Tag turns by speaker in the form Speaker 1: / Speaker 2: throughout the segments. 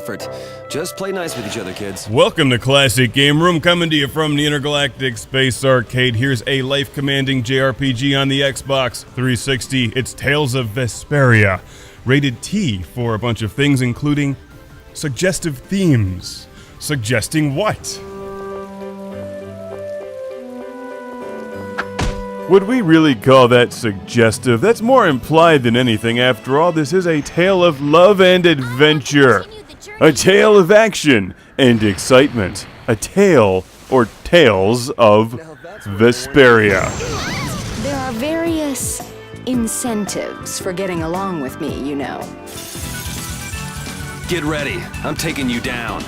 Speaker 1: effort. Just play nice with each other, kids.
Speaker 2: Welcome to Classic Game Room, coming to you from the Intergalactic Space Arcade. Here's a life-commanding JRPG on the Xbox 360. It's Tales of Vesperia. Rated T for a bunch of things, including suggestive themes. Suggesting what? Would we really call that suggestive? That's more implied than anything. After all, this is a tale of love and adventure. A tale of action and excitement. A tale, or tales, of Vesperia.
Speaker 3: There are various incentives for getting along with me, you know.
Speaker 1: Get ready. I'm taking you down.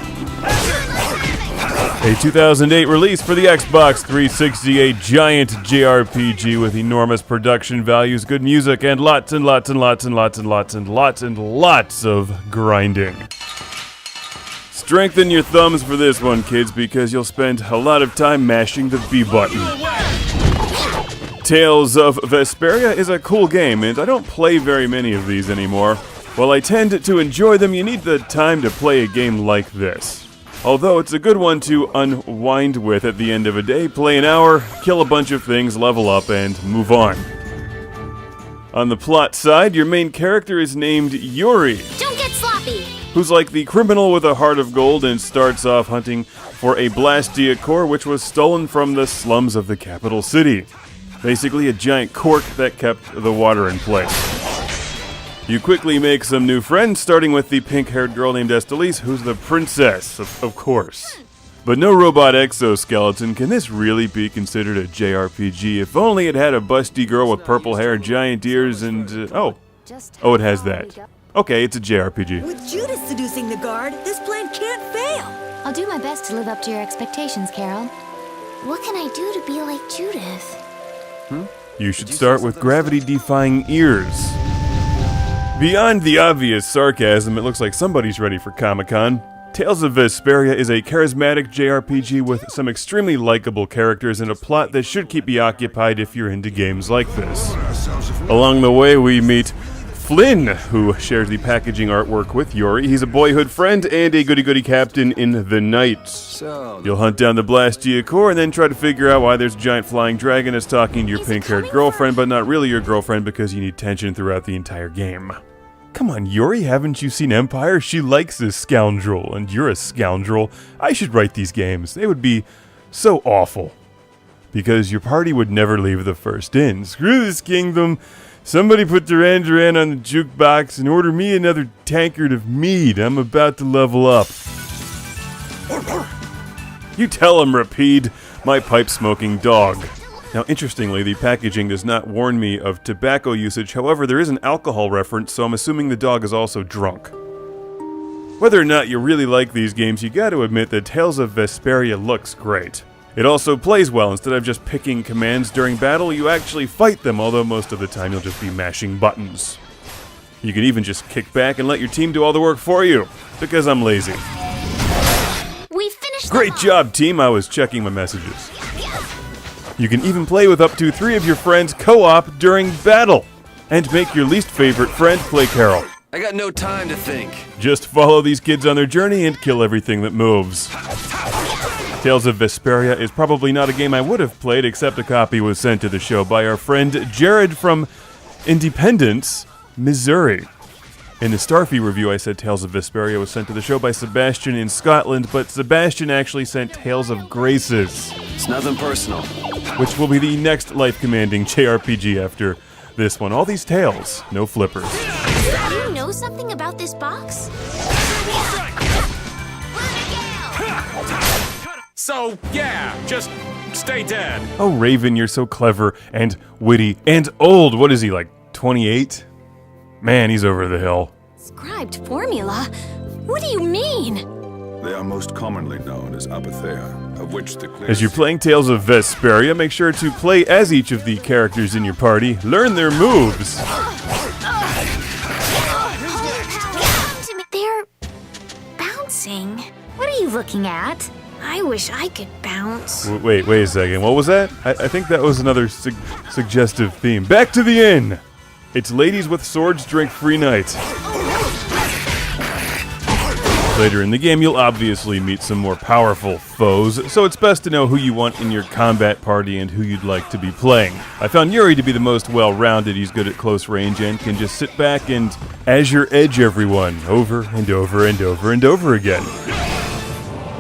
Speaker 2: A 2008 release for the Xbox 360, a giant JRPG with enormous production values, good music, and lots and lots and lots and lots and lots and lots and lots of grinding. Strengthen your thumbs for this one, kids, because you'll spend a lot of time mashing the B button. Tales of Vesperia is a cool game, and I don't play very many of these anymore. While I tend to enjoy them, you need the time to play a game like this. Although it's a good one to unwind with at the end of a day, play an hour, kill a bunch of things, level up, and move on. On the plot side, your main character is named Yuri.
Speaker 4: Don't get sloppy!
Speaker 2: Who's like the criminal with a heart of gold and starts off hunting for a Blastia core which was stolen from the slums of the capital city. Basically a giant cork that kept the water in place. You quickly make some new friends, starting with the pink-haired girl named Estelise, who's the princess, of course. But no robot exoskeleton. Can this really be considered a JRPG? If only it had a busty girl with purple hair, giant ears, and... Oh, it has that. Okay, it's a JRPG.
Speaker 5: With Judith seducing the guard, this plan can't fail.
Speaker 4: I'll do my best to live up to your expectations, Carol. What can I do to be like Judith?
Speaker 2: You should start with gravity-defying ears. Beyond the obvious sarcasm, it looks like somebody's ready for Comic-Con. Tales of Vesperia is a charismatic JRPG with some extremely likable characters and a plot that should keep you occupied if you're into games like this. Along the way, we meet Flynn, who shares the packaging artwork with Yuri. He's a boyhood friend and a goody-goody captain in the night. You'll hunt down the Blastia core and then try to figure out why there's a giant flying dragon that's talking to your pink-haired girlfriend, but not really your girlfriend because you need tension throughout the entire game. Come on, Yuri, haven't you seen Empire? She likes this scoundrel, and you're a scoundrel. I should write these games. They would be so awful. Because your party would never leave the first inn. Screw this kingdom. Somebody put Duran Duran on the jukebox and order me another tankard of mead. I'm about to level up. You tell him, Rapide, my pipe-smoking dog. Now, interestingly, the packaging does not warn me of tobacco usage. However, there is an alcohol reference, so I'm assuming the dog is also drunk. Whether or not you really like these games, you gotta admit that Tales of Vesperia looks great. It also plays well. Instead of just picking commands during battle, you actually fight them, although most of the time you'll just be mashing buttons. You can even just kick back and let your team do all the work for you, because I'm lazy.
Speaker 4: We finished.
Speaker 2: Great job, team. I was checking my messages. You can even play with up to 3 of your friends co-op during battle, and make your least favorite friend play Carol.
Speaker 1: I got no time to think.
Speaker 2: Just follow these kids on their journey and kill everything that moves. Tales of Vesperia is probably not a game I would have played, except a copy was sent to the show by our friend Jared from Independence, Missouri. In the Starfy review, I said Tales of Vesperia was sent to the show by Sebastian in Scotland, but Sebastian actually sent Tales of Graces.
Speaker 1: It's nothing personal.
Speaker 2: Which will be the next life-commanding JRPG after this one. All these tales, no flippers.
Speaker 4: Do you know something about this box?
Speaker 6: So, yeah, just stay dead.
Speaker 2: Oh, Raven, you're so clever and witty and old. What is he, like 28? Man, he's over the hill.
Speaker 4: Scribed formula? What do you mean?
Speaker 7: They are most commonly known as apatheia, of which the clear...
Speaker 2: As you're playing Tales of Vesperia, make sure to play as each of the characters in your party. Learn their moves.
Speaker 4: They're bouncing. What are you looking at? I wish I could bounce.
Speaker 2: Wait a second. What was that? I think that was another suggestive theme. Back to the inn. It's ladies with swords drink free night. Later in the game, you'll obviously meet some more powerful foes, so it's best to know who you want in your combat party and who you'd like to be playing. I found Yuri to be the most well-rounded. He's good at close range and can just sit back and Azure Edge everyone over and over and over and over again.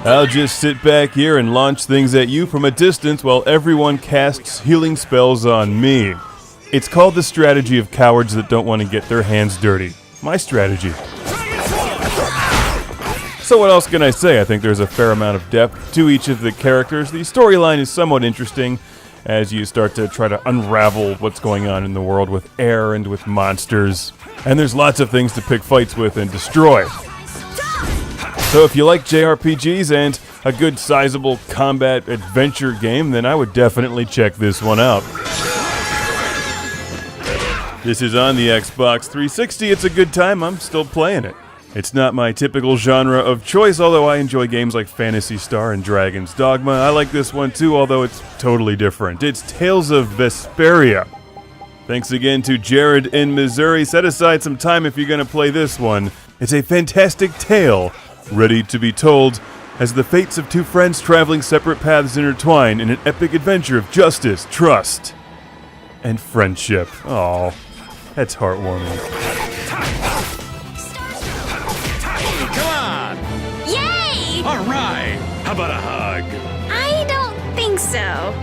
Speaker 2: I'll just sit back here and launch things at you from a distance while everyone casts healing spells on me. It's called the strategy of cowards that don't want to get their hands dirty. My strategy. So what else can I say? I think there's a fair amount of depth to each of the characters. The storyline is somewhat interesting as you start to try to unravel what's going on in the world with air and with monsters. And there's lots of things to pick fights with and destroy. So if you like JRPGs and a good sizable combat adventure game, then I would definitely check this one out. This is on the Xbox 360. It's a good time. I'm still playing it. It's not my typical genre of choice, although I enjoy games like Phantasy Star and Dragon's Dogma. I like this one too, although it's totally different. It's Tales of Vesperia. Thanks again to Jared in Missouri. Set aside some time if you're going to play this one. It's a fantastic tale, ready to be told, as the fates of two friends traveling separate paths intertwine in an epic adventure of justice, trust, and friendship. Aw, that's heartwarming.
Speaker 6: Come on!
Speaker 4: Yay!
Speaker 6: All right! How about a hug?
Speaker 4: I don't think so.